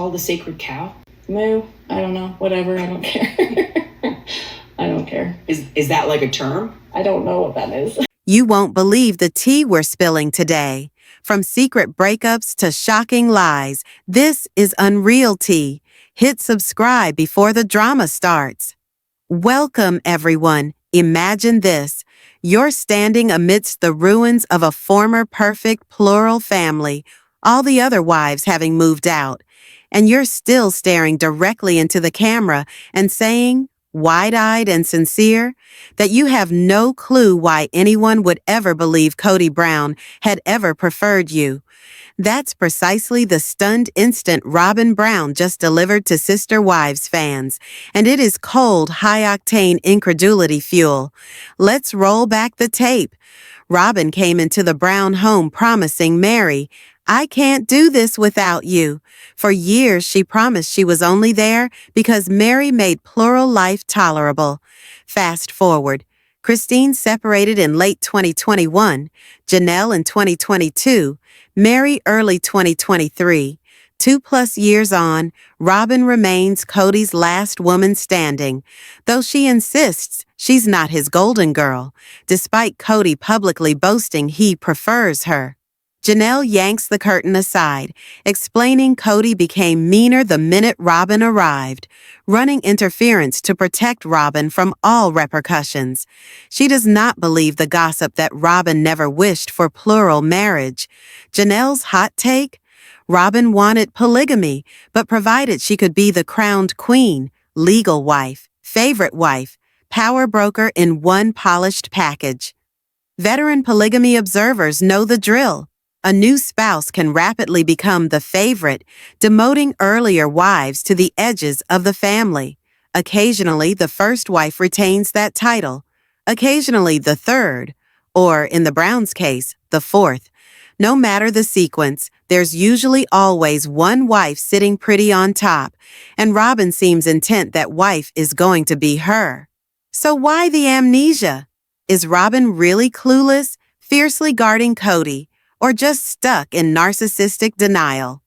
Called the sacred cow. Moo. I don't know. Whatever. I don't care. I don't care. Is that like a term? I don't know what that is. You won't believe the tea we're spilling today. From secret breakups to shocking lies, this is Unreal Tea. Hit subscribe before the drama starts. Welcome, everyone. Imagine this. You're standing amidst the ruins of a former perfect plural family, all the other wives having moved out, and you're still staring directly into the camera and saying, wide-eyed and sincere, that you have no clue why anyone would ever believe Kody Brown had ever preferred you. That's precisely the stunned instant Robyn Brown just delivered to Sister Wives fans, and it is cold, high-octane incredulity fuel. Let's roll back the tape. Robyn came into the Brown home promising Meri, "I can't do this without you." For years, she promised she was only there because Meri made plural life tolerable. Fast forward. Christine separated in late 2021, Janelle in 2022, Meri early 2023. 2+ years on, Robyn remains Kody's last woman standing, though she insists she's not his golden girl, despite Kody publicly boasting he prefers her. Janelle yanks the curtain aside, explaining Kody became meaner the minute Robyn arrived, running interference to protect Robyn from all repercussions. She does not believe the gossip that Robyn never wished for plural marriage. Janelle's hot take? Robyn wanted polygamy, but provided she could be the crowned queen, legal wife, favorite wife, power broker in one polished package. Veteran polygamy observers know the drill. A new spouse can rapidly become the favorite, demoting earlier wives to the edges of the family. Occasionally, the first wife retains that title. Occasionally, the third, or in the Browns' case, the fourth. No matter the sequence, there's usually always one wife sitting pretty on top, and Robyn seems intent that wife is going to be her. So why the amnesia? Is Robyn really clueless, fiercely guarding Kody, or just stuck in narcissistic denial?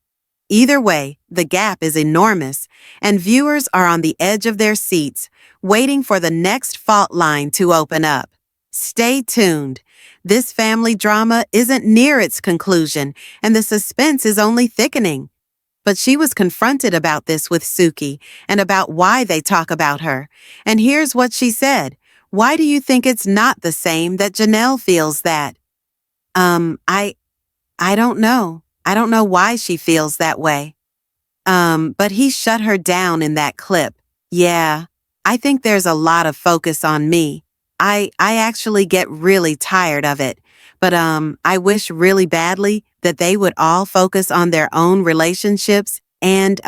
Either way, the gap is enormous, and viewers are on the edge of their seats, waiting for the next fault line to open up. Stay tuned. This family drama isn't near its conclusion, and the suspense is only thickening. But she was confronted about this with Suki and about why they talk about her. And here's what she said. Why do you think it's not the same that Janelle feels that? I don't know. I don't know why she feels that way. But he shut her down in that clip. Yeah, I think there's a lot of focus on me. I actually get really tired of it. But I wish really badly that they would all focus on their own relationships and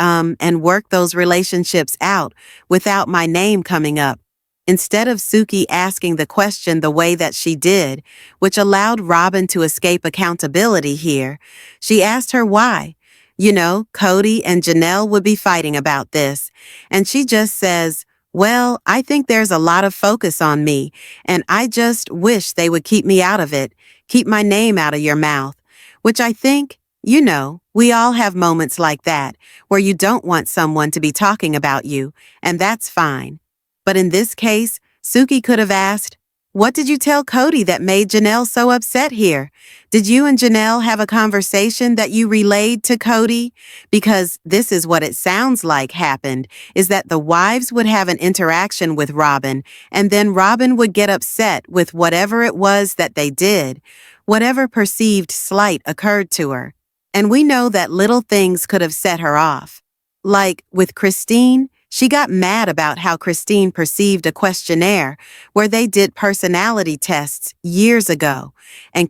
work those relationships out without my name coming up. Instead of Suki asking the question the way that she did, which allowed Robyn to escape accountability here, she asked her why. You know, Kody and Janelle would be fighting about this. And she just says, well, I think there's a lot of focus on me, and I just wish they would keep me out of it, keep my name out of your mouth. Which I think, you know, we all have moments like that, where you don't want someone to be talking about you, and that's fine. But in this case, Suki could have asked, what did you tell Kody that made Janelle so upset here? Did you and Janelle have a conversation that you relayed to Kody? Because this is what it sounds like happened, is that the wives would have an interaction with Robyn, and then Robyn would get upset with whatever it was that they did, whatever perceived slight occurred to her. And we know that little things could have set her off. Like with Christine, she got mad about how Christine perceived a questionnaire where they did personality tests years ago. And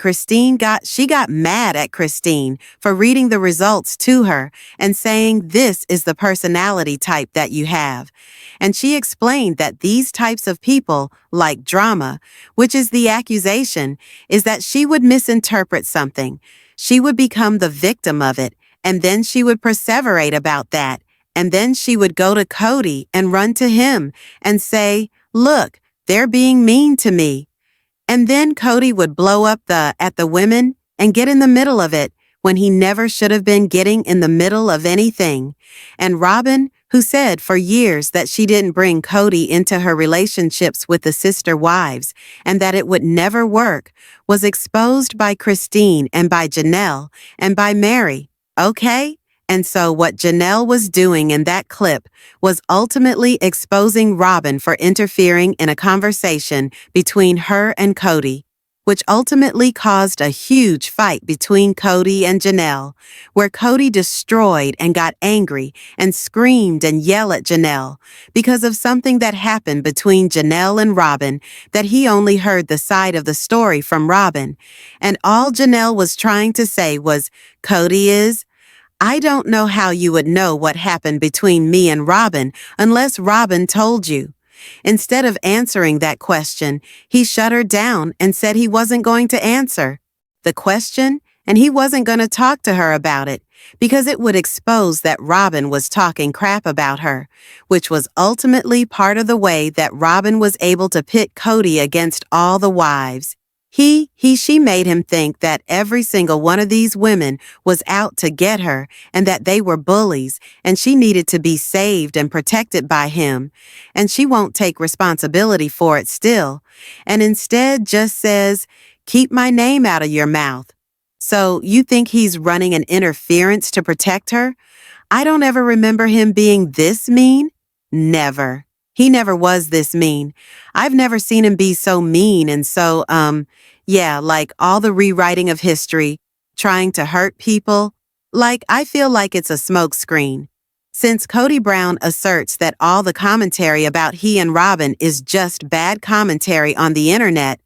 she got mad at Christine for reading the results to her and saying this is the personality type that you have. And she explained that these types of people like drama, which is the accusation, is that she would misinterpret something. She would become the victim of it, and then she would perseverate about that. And then she would go to Kody and run to him and say, look, they're being mean to me. And then Kody would blow up at the women and get in the middle of it, when he never should have been getting in the middle of anything. And Robyn, who said for years that she didn't bring Kody into her relationships with the sister wives and that it would never work, was exposed by Christine and by Janelle and by Meri. Okay? And so what Janelle was doing in that clip was ultimately exposing Robyn for interfering in a conversation between her and Kody, which ultimately caused a huge fight between Kody and Janelle, where Kody destroyed and got angry and screamed and yelled at Janelle because of something that happened between Janelle and Robyn that he only heard the side of the story from Robyn. And all Janelle was trying to say was, I don't know how you would know what happened between me and Robyn unless Robyn told you. Instead of answering that question, he shut her down and said he wasn't going to answer the question and he wasn't going to talk to her about it because it would expose that Robyn was talking crap about her, which was ultimately part of the way that Robyn was able to pit Kody against all the wives. She made him think that every single one of these women was out to get her and that they were bullies and she needed to be saved and protected by him. And she won't take responsibility for it still. And instead just says, keep my name out of your mouth. So you think he's running an interference to protect her? I don't ever remember him being this mean. Never. He never was this mean. I've never seen him be so mean and so, like all the rewriting of history, trying to hurt people. Like, I feel like it's a smokescreen. Since Kody Brown asserts that all the commentary about he and Robyn is just bad commentary on the internet,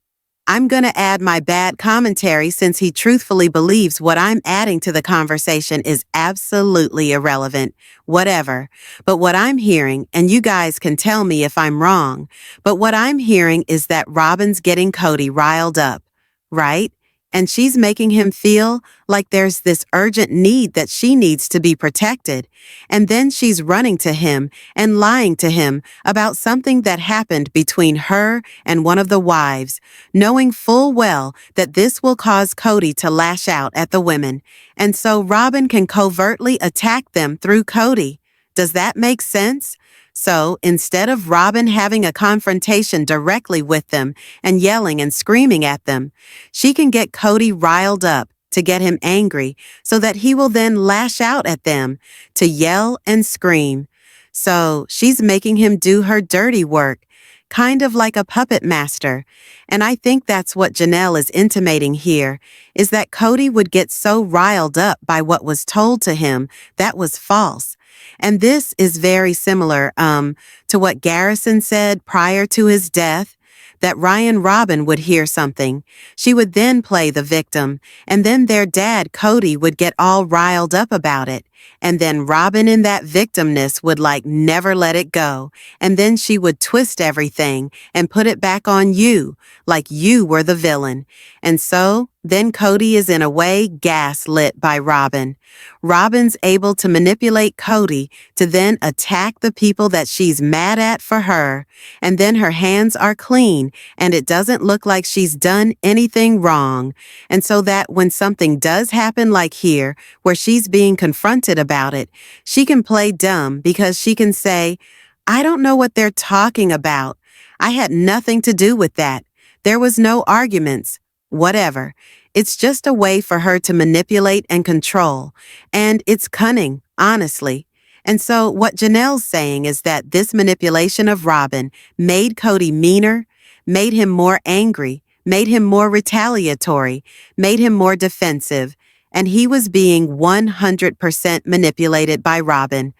I'm gonna add my bad commentary since he truthfully believes what I'm adding to the conversation is absolutely irrelevant. Whatever. But what I'm hearing, and you guys can tell me if I'm wrong, but what I'm hearing is that Robyn's getting Kody riled up, right? And she's making him feel like there's this urgent need that she needs to be protected. And then she's running to him and lying to him about something that happened between her and one of the wives, knowing full well that this will cause Kody to lash out at the women. And so Robyn can covertly attack them through Kody. Does that make sense? So instead of Robyn having a confrontation directly with them and yelling and screaming at them, she can get Kody riled up to get him angry so that he will then lash out at them to yell and scream. So she's making him do her dirty work, kind of like a puppet master. And I think that's what Janelle is intimating here, is that Kody would get so riled up by what was told to him that was false. And this is very similar to what Garrison said prior to his death, that Ryan Robyn would hear something. She would then play the victim, and then their dad, Kody, would get all riled up about it. And then Robyn in that victimness would never let it go. And then she would twist everything and put it back on you, like you were the villain. And so then Kody is in a way gaslit by Robyn. Robyn's able to manipulate Kody to then attack the people that she's mad at for her. And then her hands are clean and it doesn't look like she's done anything wrong. And so that when something does happen like here, where she's being confronted about it, she can play dumb because she can say, I don't know what they're talking about. I had nothing to do with that. There was no arguments. Whatever. It's just a way for her to manipulate and control. And it's cunning, honestly. And so what Janelle's saying is that this manipulation of Robyn made Kody meaner, made him more angry, made him more retaliatory, made him more defensive, and he was being 100% manipulated by Robyn.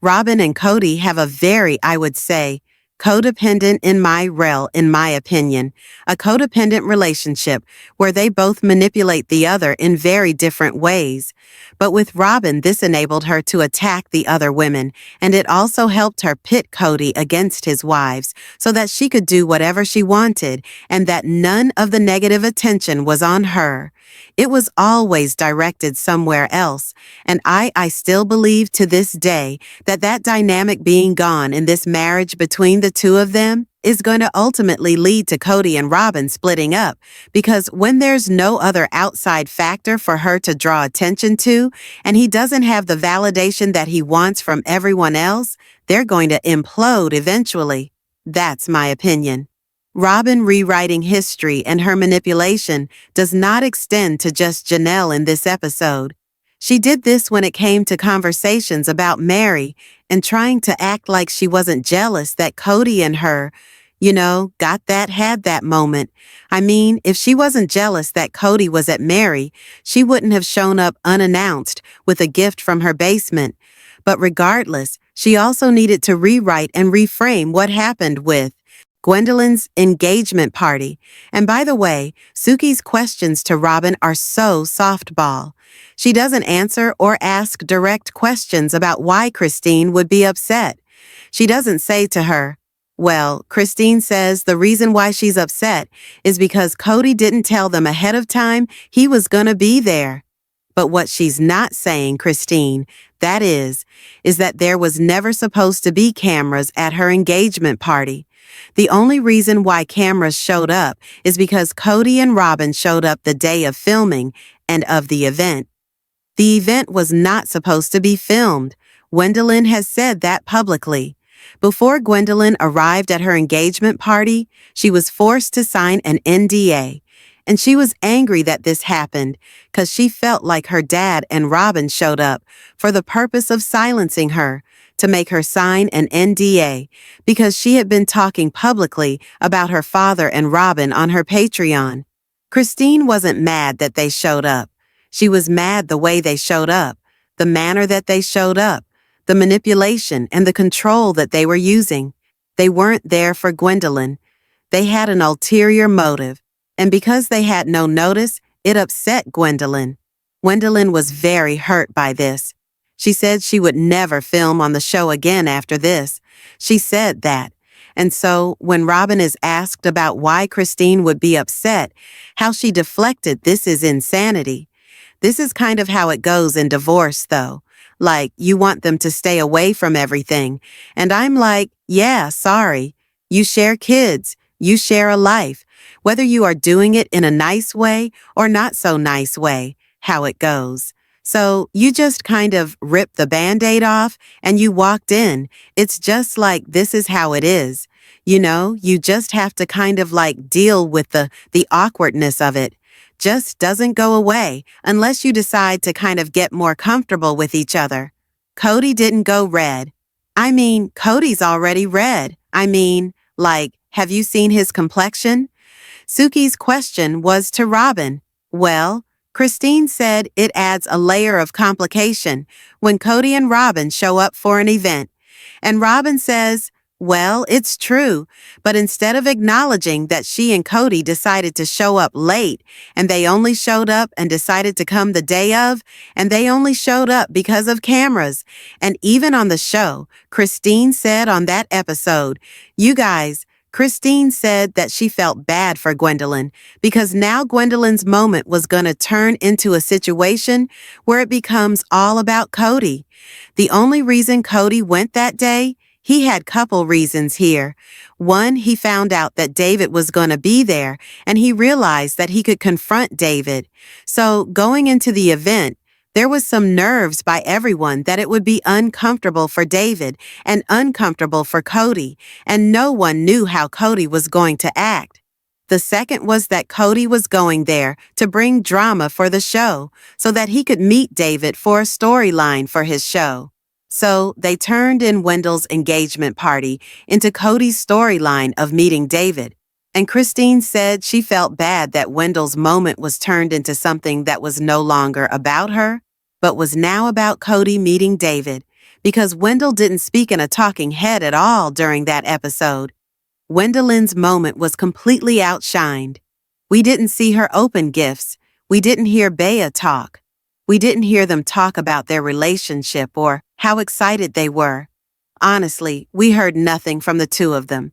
Robyn and Kody have a very, I would say, codependent in my opinion, a codependent relationship where they both manipulate the other in very different ways. But with Robyn, this enabled her to attack the other women, and it also helped her pit Kody against his wives so that she could do whatever she wanted and that none of the negative attention was on her. It was always directed somewhere else, and I still believe to this day that that dynamic being gone in this marriage between the two of them is going to ultimately lead to Kody and Robyn splitting up, because when there's no other outside factor for her to draw attention to, and he doesn't have the validation that he wants from everyone else, they're going to implode eventually. That's my opinion. Robyn rewriting history and her manipulation does not extend to just Janelle in this episode. She did this when it came to conversations about Meri and trying to act like she wasn't jealous that Kody and her, had that moment. I mean, if she wasn't jealous that Kody was at Meri, she wouldn't have shown up unannounced with a gift from her basement. But regardless, she also needed to rewrite and reframe what happened with Gwendolyn's engagement party. And by the way, Suki's questions to Robyn are so softball. She doesn't answer or ask direct questions about why Christine would be upset. She doesn't say to her, well, Christine says the reason why she's upset is because Kody didn't tell them ahead of time he was gonna be there. But what she's not saying, Christine, that is that there was never supposed to be cameras at her engagement party. The only reason why cameras showed up is because Kody and Robyn showed up the day of filming and of the event. The event was not supposed to be filmed. Gwendolyn has said that publicly. Before Gwendolyn arrived at her engagement party, she was forced to sign an NDA. And she was angry that this happened because she felt like her dad and Robyn showed up for the purpose of silencing her, to make her sign an NDA, because she had been talking publicly about her father and Robyn on her Patreon. Christine wasn't mad that they showed up. She was mad the way they showed up, the manner that they showed up, the manipulation and the control that they were using. They weren't there for Gwendolyn. They had an ulterior motive. And because they had no notice, it upset Gwendolyn. Gwendolyn was very hurt by this. She said she would never film on the show again after this. She said that. And so, when Robyn is asked about why Christine would be upset, how she deflected, this is insanity. This is kind of how it goes in divorce, though. Like, you want them to stay away from everything. And I'm like, yeah, sorry. You share kids. You share a life. Whether you are doing it in a nice way or not so nice way, how it goes. So you just kind of ripped the Band-Aid off and you walked in. It's just like, this is how it is. You just have to kind of like deal with the awkwardness of it. Just doesn't go away unless you decide to kind of get more comfortable with each other. Kody didn't go red. I mean, Kody's already red. Have you seen his complexion? Suki's question was to Robyn. Well, Christine said it adds a layer of complication when Kody and Robyn show up for an event. And Robyn says, well, it's true, but instead of acknowledging that she and Kody decided to show up late, and they only showed up and decided to come the day of, and they only showed up because of cameras. And even on the show, Christine said on that episode, you guys, Christine said that she felt bad for Gwendolyn because now Gwendolyn's moment was going to turn into a situation where it becomes all about Kody. The only reason Kody went that day, he had couple reasons here. One, he found out that David was going to be there and he realized that he could confront David. So going into the event, there was some nerves by everyone that it would be uncomfortable for David and uncomfortable for Kody, and no one knew how Kody was going to act. The second was that Kody was going there to bring drama for the show so that he could meet David for a storyline for his show. So they turned in Wendell's engagement party into Kody's storyline of meeting David. And Christine said she felt bad that Wendell's moment was turned into something that was no longer about her, but was now about Kody meeting David, because Wendell didn't speak in a talking head at all during that episode. Gwendolyn's moment was completely outshined. We didn't see her open gifts. We didn't hear Bea talk. We didn't hear them talk about their relationship or how excited they were. Honestly, we heard nothing from the two of them.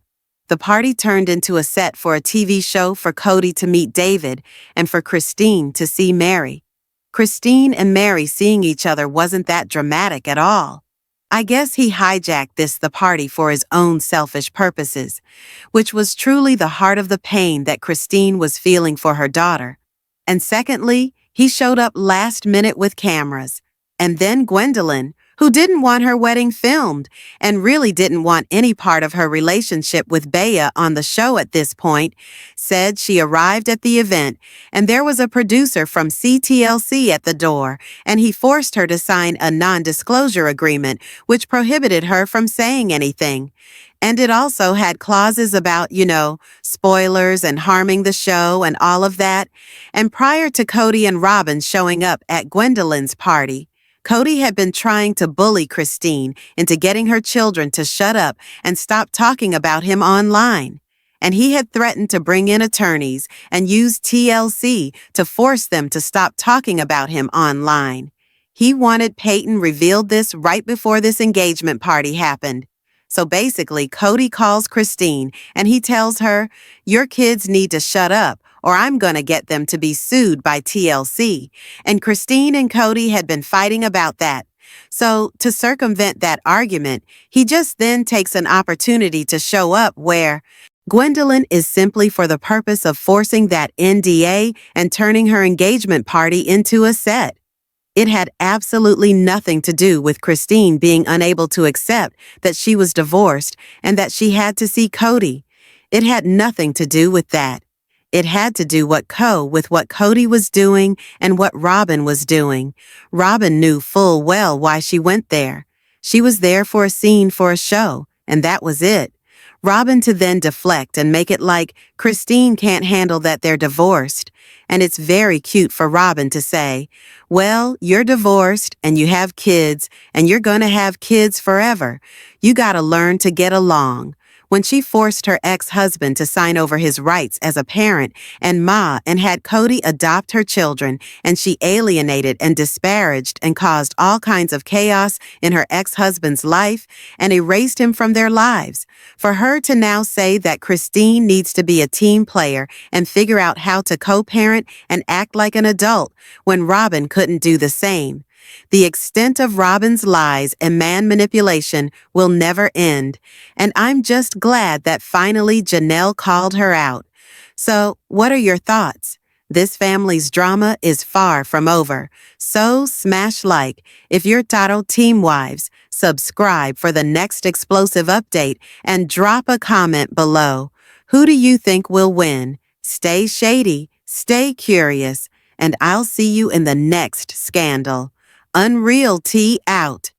The party turned into a set for a TV show for Kody to meet David and for Christine to see Meri. Christine and Meri seeing each other wasn't that dramatic at all. I guess he hijacked the party for his own selfish purposes, which was truly the heart of the pain that Christine was feeling for her daughter. And secondly, he showed up last minute with cameras. And then Gwendolyn, who didn't want her wedding filmed and really didn't want any part of her relationship with Bea on the show at this point, said she arrived at the event and there was a producer from CTLC at the door and he forced her to sign a non-disclosure agreement which prohibited her from saying anything. And it also had clauses about, spoilers and harming the show and all of that. And prior to Kody and Robyn showing up at Gwendolyn's party, Kody had been trying to bully Christine into getting her children to shut up and stop talking about him online. And he had threatened to bring in attorneys and use TLC to force them to stop talking about him online. He wanted Peyton revealed this right before this engagement party happened. So basically, Kody calls Christine and he tells her, "Your kids need to shut up or I'm going to get them to be sued by TLC." And Christine and Kody had been fighting about that. So to circumvent that argument, he just then takes an opportunity to show up where Gwendolyn is simply for the purpose of forcing that NDA and turning her engagement party into a set. It had absolutely nothing to do with Christine being unable to accept that she was divorced and that she had to see Kody. It had nothing to do with that. It had to do with what Kody was doing and what Robyn was doing. Robyn knew full well why she went there. She was there for a scene for a show, and that was it. Robyn to then deflect and make it like Christine can't handle that they're divorced. And it's very cute for Robyn to say, "Well, you're divorced and you have kids and you're gonna have kids forever. You gotta learn to get along." When she forced her ex-husband to sign over his rights as a parent and had Kody adopt her children, and she alienated and disparaged and caused all kinds of chaos in her ex-husband's life and erased him from their lives. For her to now say that Christine needs to be a team player and figure out how to co-parent and act like an adult when Robyn couldn't do the same. The extent of Robyn's lies and man manipulation will never end, and I'm just glad that finally Janelle called her out. So, what are your thoughts? This family's drama is far from over, so smash like if you're Taro Team Wives, subscribe for the next explosive update, and drop a comment below. Who do you think will win? Stay shady, stay curious, and I'll see you in the next scandal. Unreal Tea out.